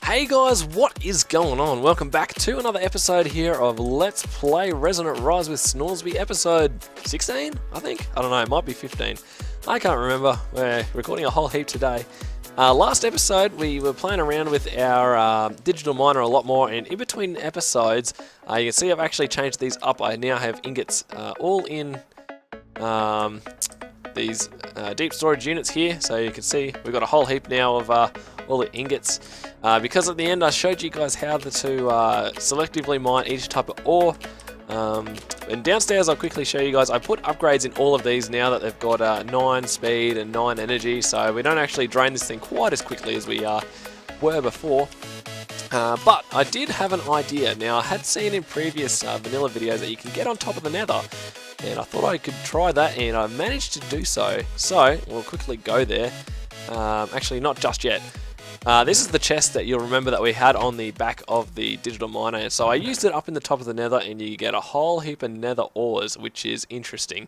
Hey guys, what is going on? Welcome back to another episode here of Let's Play Resonant Rise with Snoresby, episode 16, I think? I don't know, it might be 15. I can't remember. We're recording a whole heap today. Last episode, we were playing around with our digital miner a lot more, and in between episodes, you can see I've actually changed these up. I now have ingots all in these deep storage units here, so you can see we've got a whole heap now of all the ingots. Because at the end I showed you guys how to selectively mine each type of ore. And downstairs I'll quickly show you guys, I put upgrades in all of these now that they've got 9 speed and 9 energy, so we don't actually drain this thing quite as quickly as we were before. But I did have an idea. Now I had seen in previous vanilla videos that you can get on top of the nether, and I thought I could try that, and I managed to do so. So we'll quickly go there. Actually not just yet. This is the chest that you'll remember that we had on the back of the digital miner. So I used it up in the top of the nether, and you get a whole heap of nether ores, which is interesting.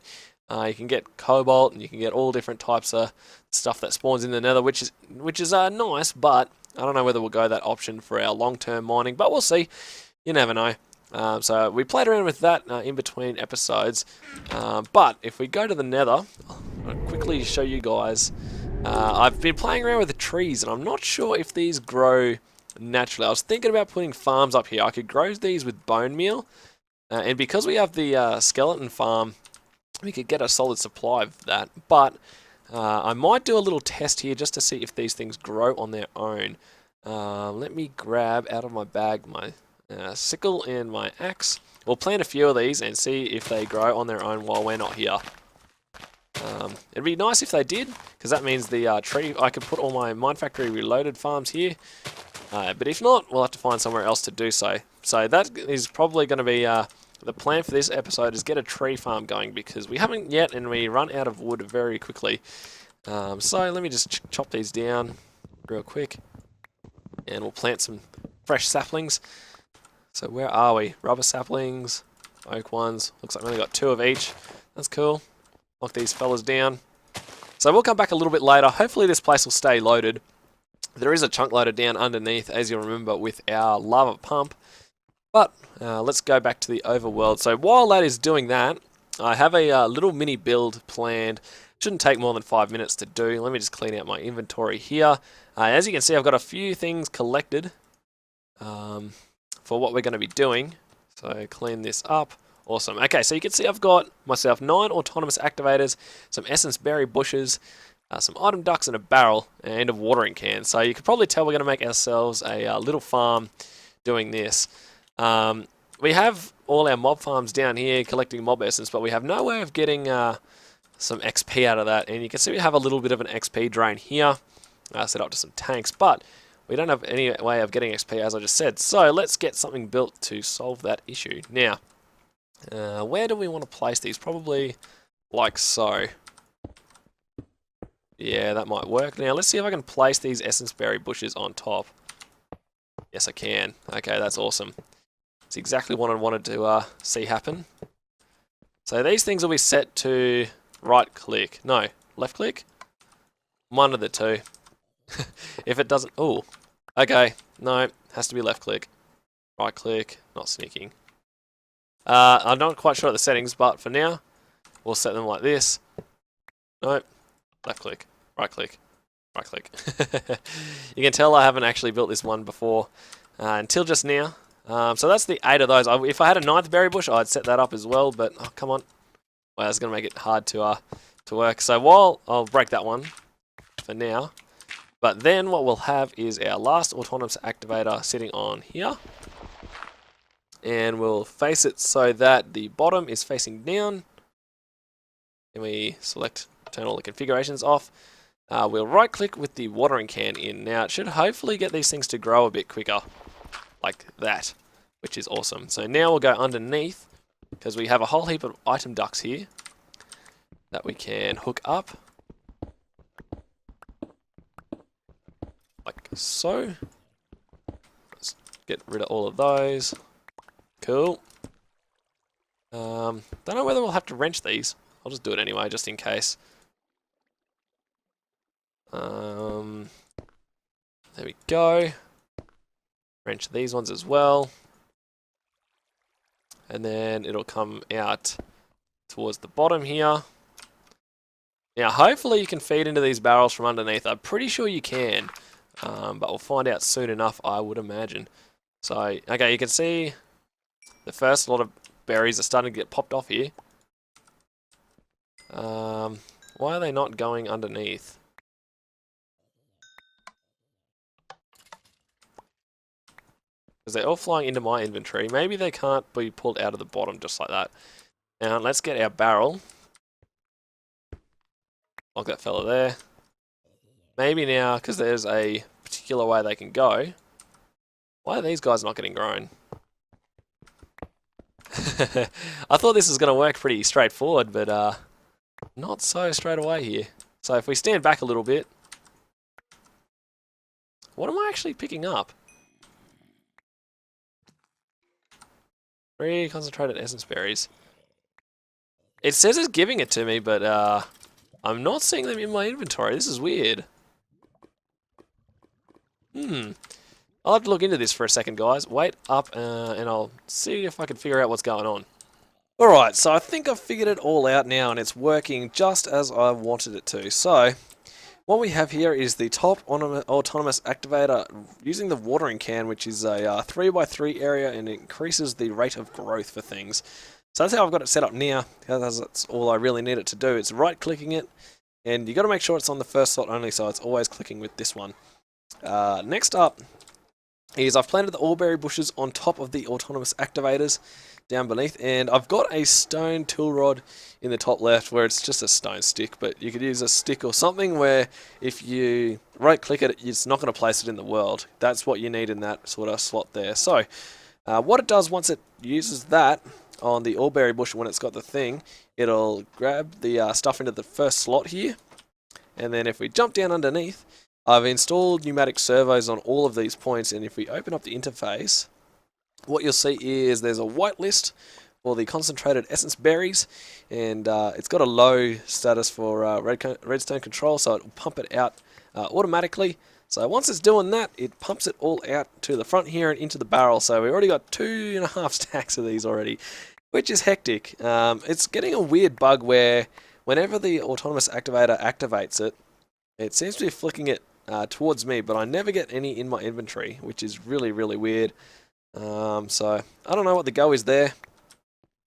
You can get cobalt, and you can get all different types of stuff that spawns in the nether, which is nice, but I don't know whether we'll go that option for our long-term mining, but we'll see. You never know. So we played around with that in between episodes. But if we go to the nether, I'll quickly show you guys. I've been playing around with the trees, and I'm not sure if these grow naturally. I was thinking about putting farms up here. I could grow these with bone meal, and because we have the skeleton farm, we could get a solid supply of that. But I might do a little test here just to see if these things grow on their own. Let me grab out of my bag my sickle and my axe. We'll plant a few of these and see if they grow on their own while we're not here. It'd be nice if they did, because that means the tree, I could put all my Mine Factory Reloaded farms here, but if not, we'll have to find somewhere else to do so. So that is probably going to be the plan for this episode, is get a tree farm going, because we haven't yet, and we run out of wood very quickly. So let me just chop these down real quick, and we'll plant some fresh saplings. So where are we? Rubber saplings, oak ones, looks like we only got 2 of each. That's cool. Lock these fellas down. So we'll come back a little bit later. Hopefully this place will stay loaded. There is a chunk loader down underneath, as you'll remember, with our lava pump. But let's go back to the overworld. So while that is doing that, I have a little mini build planned. Shouldn't take more than 5 minutes to do. Let me just clean out my inventory here. As you can see, I've got a few things collected for what we're going to be doing. So clean this up. Awesome. Okay, so you can see I've got myself 9 autonomous activators, some essence berry bushes, some item ducts and a barrel, and a watering can. So you can probably tell we're going to make ourselves a little farm doing this. We have all our mob farms down here collecting mob essence, but we have no way of getting some XP out of that. And you can see we have a little bit of an XP drain here, set up to some tanks, but we don't have any way of getting XP, as I just said. So let's get something built to solve that issue. Now, where do we want to place these? Probably like so. Yeah, that might work. Now let's see if I can place these essence berry bushes on top. Yes, I can. Okay, that's awesome. It's exactly what I wanted to see happen. So these things will be set to right click. No, left click? One of the two. If it doesn't... Oh, okay. No, has to be left click. Right click, not sneaking. I'm not quite sure of the settings, but for now, we'll set them like this. Nope. Left click, right click, right click. You can tell I haven't actually built this one before until just now. So that's the 8 of those. If I had a 9th berry bush, I'd set that up as well, but oh, come on. Well, that's going to make it hard to work. So while I'll break that one for now, but then what we'll have is our last autonomous activator sitting on here. And we'll face it so that the bottom is facing down. And we select, turn all the configurations off. We'll right click with the watering can in. Now it should hopefully get these things to grow a bit quicker, like that, which is awesome. So now we'll go underneath, because we have a whole heap of item ducts here that we can hook up, like so. Let's get rid of all of those. Cool. Don't know whether we'll have to wrench these. I'll just do it anyway, just in case. There we go. wrench these ones as well. And then it'll come out towards the bottom here. Now, hopefully you can feed into these barrels from underneath. I'm pretty sure you can, but we'll find out soon enough, I would imagine. So, okay, you can see the first lot of berries are starting to get popped off here. Why are they not going underneath? Because they're all flying into my inventory. Maybe they can't be pulled out of the bottom just like that. Now, let's get our barrel. Lock that fella there. Maybe now, because there's a particular way they can go. Why are these guys not getting grown? I thought this was going to work pretty straightforward, but not so straight away here. So if we stand back a little bit, what am I actually picking up? 3 concentrated essence berries. It says it's giving it to me, but I'm not seeing them in my inventory. This is weird. I'll have to look into this for a second, guys. Wait up, and I'll see if I can figure out what's going on. Alright, so I think I've figured it all out now, and it's working just as I wanted it to. So, what we have here is the top autonomous activator using the watering can, which is a 3x3 area, and it increases the rate of growth for things. So that's how I've got it set up now. That's all I really need it to do. It's right-clicking it, and you've got to make sure it's on the first slot only, so it's always clicking with this one. Next up is I've planted the allberry bushes on top of the autonomous activators down beneath, and I've got a stone tool rod in the top left where it's just a stone stick, but you could use a stick or something where if you right-click it, it's not going to place it in the world. That's what you need in that sort of slot there. So, what it does once it uses that on the allberry bush, when it's got the thing, it'll grab the stuff into the first slot here, and then if we jump down underneath, I've installed pneumatic servos on all of these points, and if we open up the interface, what you'll see is there's a whitelist for the concentrated essence berries, and it's got a low status for redstone control, so it will pump it out automatically. So once it's doing that, it pumps it all out to the front here and into the barrel. So we've already got 2.5 stacks of these already, which is hectic. It's getting a weird bug where whenever the autonomous activator activates it, it seems to be flicking it towards me, but I never get any in my inventory, which is really, really weird. So I don't know what the go is there,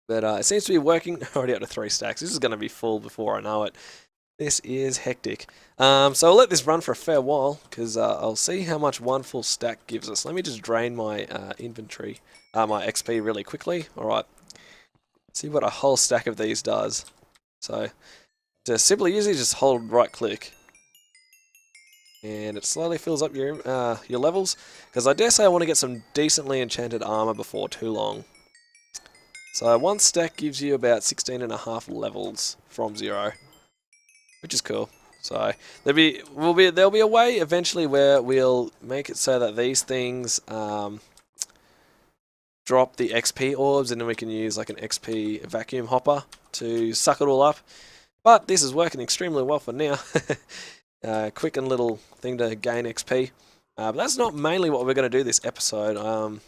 but it seems to be working. Already up to 3 stacks. This is going to be full before I know it. This is hectic. So I'll let this run for a fair while, because I'll see how much one full stack gives us. Let me just drain my inventory, my XP really quickly. Alright, see what a whole stack of these does. So, to simply use it, just hold right click, and it slowly fills up your levels, because I dare say I want to get some decently enchanted armor before too long. So one stack gives you about 16.5 levels from 0. Which is cool. So there'll be a way eventually where we'll make it so that these things drop the XP orbs, and then we can use like an XP vacuum hopper to suck it all up. But this is working extremely well for now. Quick and little thing to gain XP. But that's not mainly what we're going to do this episode. I'm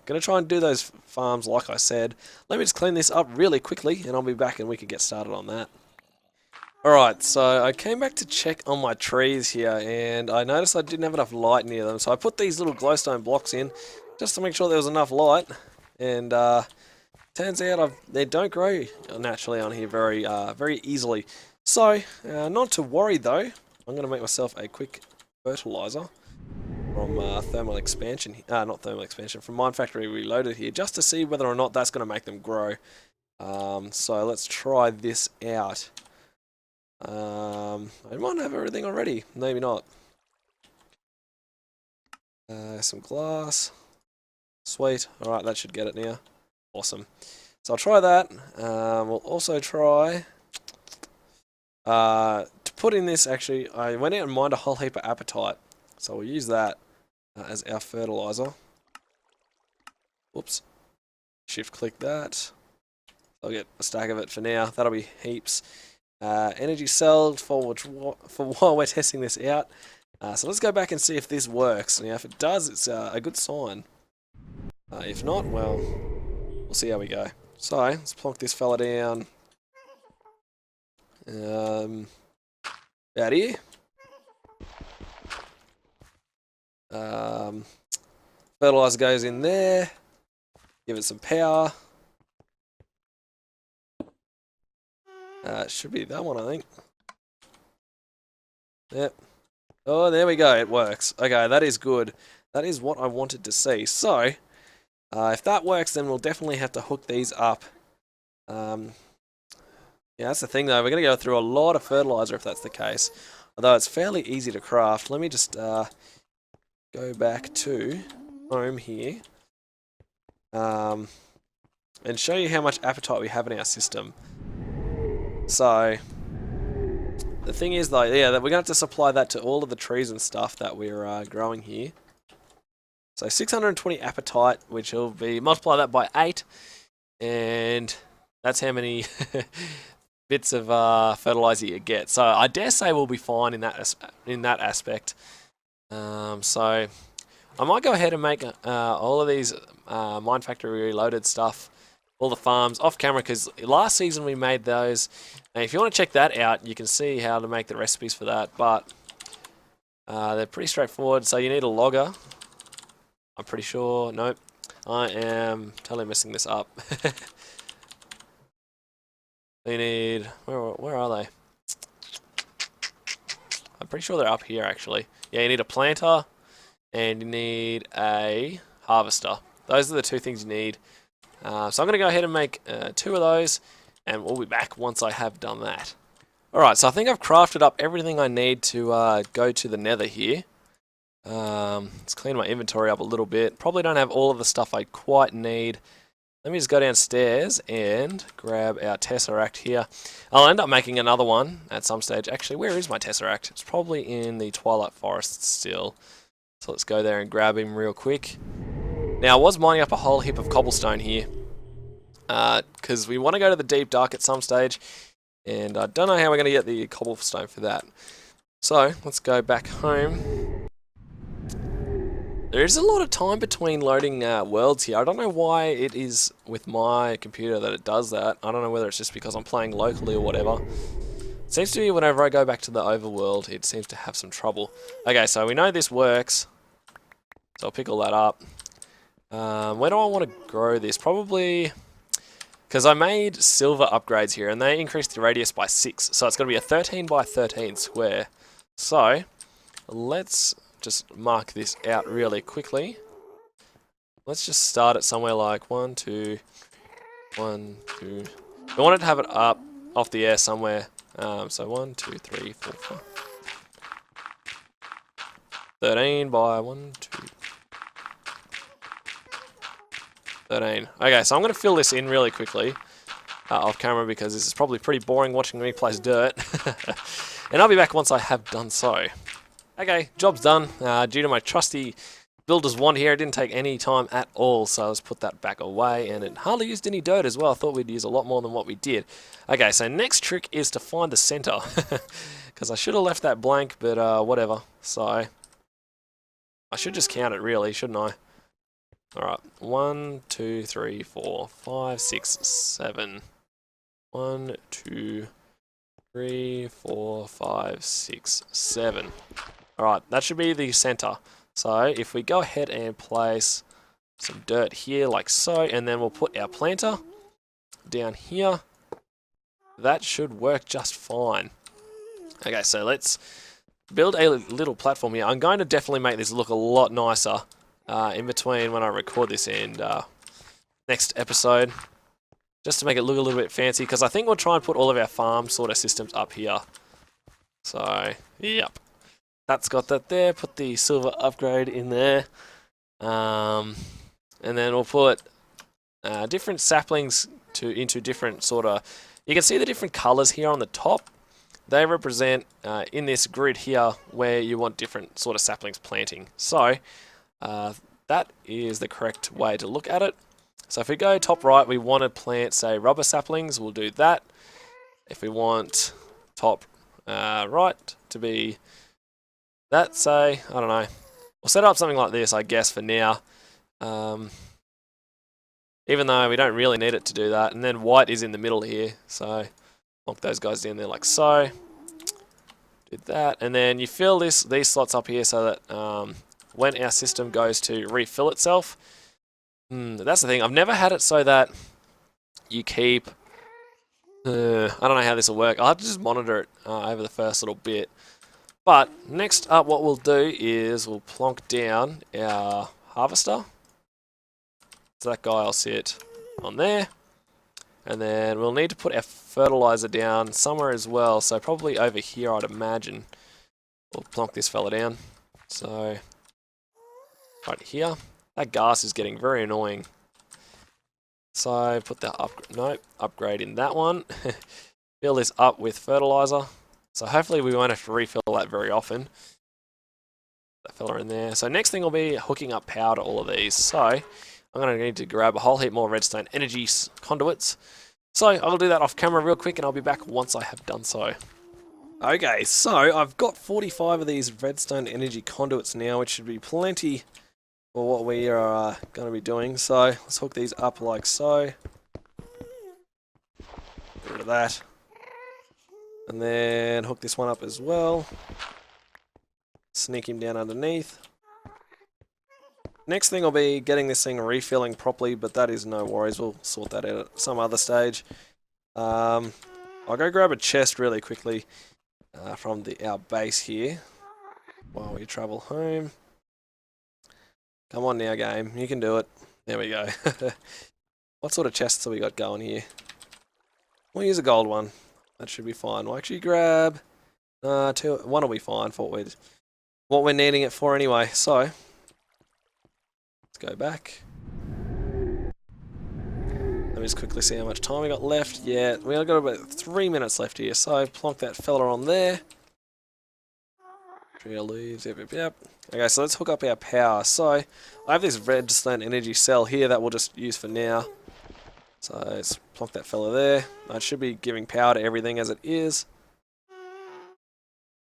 going to try and do those farms like I said. Let me just clean this up really quickly, and I'll be back and we can get started on that. Alright, so I came back to check on my trees here, and I noticed I didn't have enough light near them, so I put these little glowstone blocks in just to make sure there was enough light, and turns out they don't grow naturally on here very easily. So, not to worry though, I'm going to make myself a quick fertilizer from thermal expansion, not thermal expansion, from Mine Factory Reloaded here, just to see whether or not that's going to make them grow. So let's try this out. I might have everything already, maybe not. Some glass. Sweet. Alright, that should get it now. Awesome. So I'll try that. We'll also try to put in this, actually, I went out and mined a whole heap of apatite. So we'll use that as our fertilizer. Whoops. Shift click that. I'll get a stack of it for now. That'll be heaps. Energy cell for while we're testing this out. So let's go back and see if this works. Now, if it does, it's a good sign. If not, well, we'll see how we go. So, let's plonk this fella down. Out here. Fertilizer goes in there. Give it some power. It should be that one, I think. Yep. Oh, there we go. It works. Okay, that is good. That is what I wanted to see. So, if that works, then we'll definitely have to hook these up. Yeah, that's the thing, though. We're going to go through a lot of fertilizer if that's the case. Although it's fairly easy to craft. Let me just go back to home here. And show you how much appetite we have in our system. So, the thing is, though, yeah, that we're going to have to supply that to all of the trees and stuff that we're growing here. So 620 appetite, which will be, multiply that by 8, and that's how many bits of fertilizer you get. So I dare say we'll be fine in that aspect. So I might go ahead and make all of these Mine Factory Reloaded stuff, all the farms, off camera, because last season we made those. And if you want to check that out, you can see how to make the recipes for that, but they're pretty straightforward. So you need a logger. I'm pretty sure. Nope. I am totally messing this up. You need... Where are they? I'm pretty sure they're up here, actually. Yeah, you need a planter, and you need a harvester. Those are the two things you need. So I'm going to go ahead and make 2 of those, and we'll be back once I have done that. Alright, so I think I've crafted up everything I need to go to the nether here. Let's clean my inventory up a little bit. Probably don't have all of the stuff I quite need. Let me just go downstairs and grab our Tesseract here. I'll end up making another one at some stage. Actually, where is my Tesseract? It's probably in the Twilight Forest still. So let's go there and grab him real quick. Now, I was mining up a whole heap of cobblestone here, because we want to go to the Deep Dark at some stage, and I don't know how we're going to get the cobblestone for that. So, let's go back home. There is a lot of time between loading worlds here. I don't know why it is with my computer that it does that. I don't know whether it's just because I'm playing locally or whatever. It seems to be whenever I go back to the overworld, it seems to have some trouble. Okay, so we know this works. So I'll pick all that up. Where do I want to grow this? Probably... because I made silver upgrades here, and they increased the radius by 6. So it's going to be a 13 by 13 square. So, let's just mark this out really quickly. Let's just start it somewhere like 1, 2, 1, 2. I wanted to have it up off the air somewhere. So 1, 2, 3, 4, 5. 13 by 1, 2, 13. Okay, so I'm going to fill this in really quickly off camera, because this is probably pretty boring watching me place dirt. And I'll be back once I have done so. Okay, job's done. Due to my trusty builder's wand here, it didn't take any time at all, so let's put that back away, and it hardly used any dirt as well. I thought we'd use a lot more than what we did. Okay, so next trick is to find the center, because I should have left that blank, but whatever. So, I should just count it really, shouldn't I? Alright, 1, 2, 3, 4, 5, 6, 7. 1, 2, 3, 4, 5, 6, 7. Alright, that should be the center. So if we go ahead and place some dirt here like so, and then we'll put our planter down here, that should work just fine. Okay, so let's build a little platform here. I'm going to definitely make this look a lot nicer in between when I record this and next episode, just to make it look a little bit fancy, because I think we'll try and put all of our farm sort of systems up here. So, yep. That's got that there. Put the silver upgrade in there. And then we'll put different saplings into different sort of... You can see the different colors here on the top. They represent, in this grid here, where you want different sort of saplings planting. So, that is the correct way to look at it. So if we go top right, we want to plant, say, rubber saplings. We'll do that. If we want top right to be That's I don't know. We'll set up something like this, I guess, for now. Even though we don't really need it to do that. And then white is in the middle here, so lock those guys in there like so. Do that, and then you fill these slots up here so that when our system goes to refill itself, that's the thing. I've never had it so that you keep. I don't know how this will work. I'll have to just monitor it over the first little bit. But next up, what we'll do is we'll plonk down our harvester. So that guy will sit on there. And then we'll need to put our fertilizer down somewhere as well. So probably over here, I'd imagine. We'll plonk this fella down. So right here. That gas is getting very annoying. So put that upgrade in that one. Fill this up with fertilizer. So hopefully we won't have to refill that very often. That fella in there. So next thing will be hooking up power to all of these. So I'm going to need to grab a whole heap more redstone energy conduits. So I'll do that off camera real quick and I'll be back once I have done so. Okay, so I've got 45 of these redstone energy conduits now, which should be plenty for what we are going to be doing. So let's hook these up like so. Get rid of that. And then hook this one up as well. Sneak him down underneath. Next thing will be getting this thing refilling properly, but that is no worries. We'll sort that out at some other stage. I'll go grab a chest really quickly from our base here while we travel home. Come on now, game. You can do it. There we go. What sort of chests have we got going here? We'll use a gold one. That should be fine. We'll actually grab two. One will be fine for what we're needing it for anyway. So let's go back. Let me just quickly see how much time we got left. Yeah, we only got about 3 minutes left here. So plonk that fella on there. Trail leaves. Yep. Okay, so let's hook up our power. So I have this redstone energy cell here that we'll just use for now. So let's plonk that fella there. That should be giving power to everything as it is.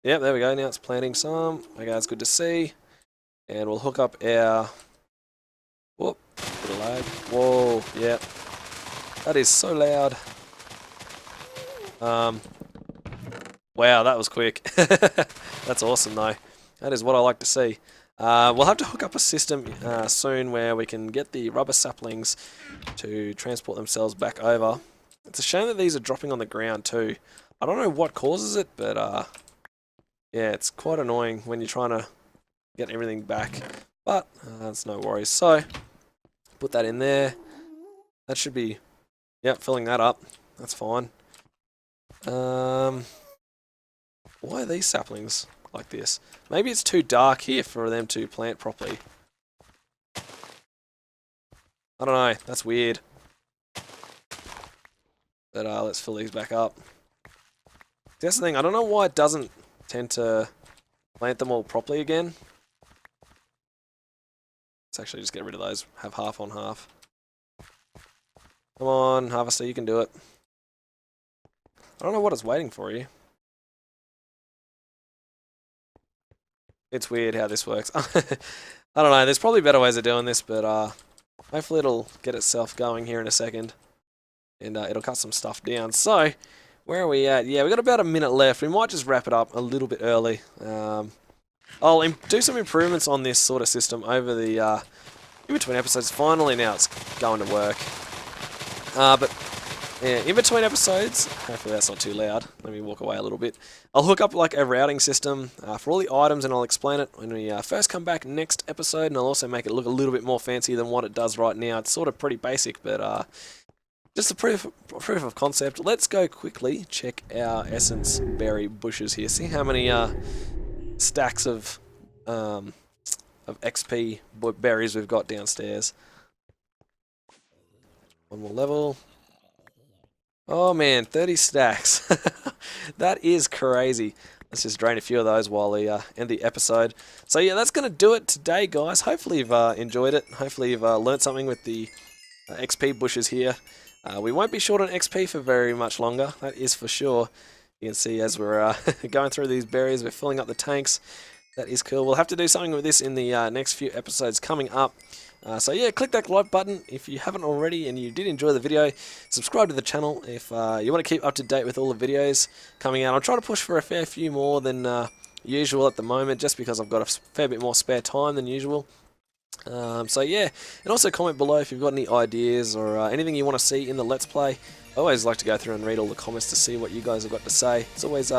Yep, there we go. Now it's planting some. Okay, that's good to see. And we'll hook up our... Whoop, bit of lag. Whoa, yep. That is so loud. Wow, that was quick. That's awesome though. That is what I like to see. We'll have to hook up a system soon where we can get the rubber saplings to transport themselves back over. It's a shame that these are dropping on the ground too. I don't know what causes it, but yeah, it's quite annoying when you're trying to get everything back. But that's no worries. So put that in there. That should be, yep, filling that up. That's fine. Why are these saplings like this? Maybe it's too dark here for them to plant properly. I don't know, that's weird. But let's fill these back up. That's the thing, I don't know why it doesn't tend to plant them all properly again. Let's actually just get rid of those, have half on half. Come on, Harvester, you can do it. I don't know what it's waiting for you. It's weird how this works. I don't know, there's probably better ways of doing this, but hopefully it'll get itself going here in a second. And it'll cut some stuff down. So, where are we at? Yeah, we've got about a minute left. We might just wrap it up a little bit early. I'll do some improvements on this sort of system over the in between episodes. Finally now it's going to work. But yeah, in between episodes, hopefully that's not too loud. Let me walk away a little bit. I'll hook up like a routing system for all the items, and I'll explain it when we first come back next episode. And I'll also make it look a little bit more fancy than what it does right now. It's sort of pretty basic, but just a proof of concept. Let's go quickly check our essence berry bushes here. See how many stacks of XP berries we've got downstairs. One more level. Oh man, 30 stacks. That is crazy. Let's just drain a few of those while we end the episode. So yeah, that's going to do it today, guys. Hopefully you've enjoyed it. Hopefully you've learned something with the XP bushes here. We won't be short on XP for very much longer, that is for sure. You can see as we're going through these berries, we're filling up the tanks. That is cool. We'll have to do something with this in the next few episodes coming up. So yeah, click that like button if you haven't already and you did enjoy the video. Subscribe to the channel if you want to keep up to date with all the videos coming out. I'll try to push for a fair few more than usual at the moment, just because I've got a fair bit more spare time than usual. So yeah, and also comment below if you've got any ideas or anything you want to see in the Let's Play. I always like to go through and read all the comments to see what you guys have got to say. It's always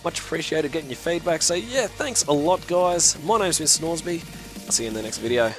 much appreciated getting your feedback. So yeah, thanks a lot guys. My name's been Snoresby. I'll see you in the next video.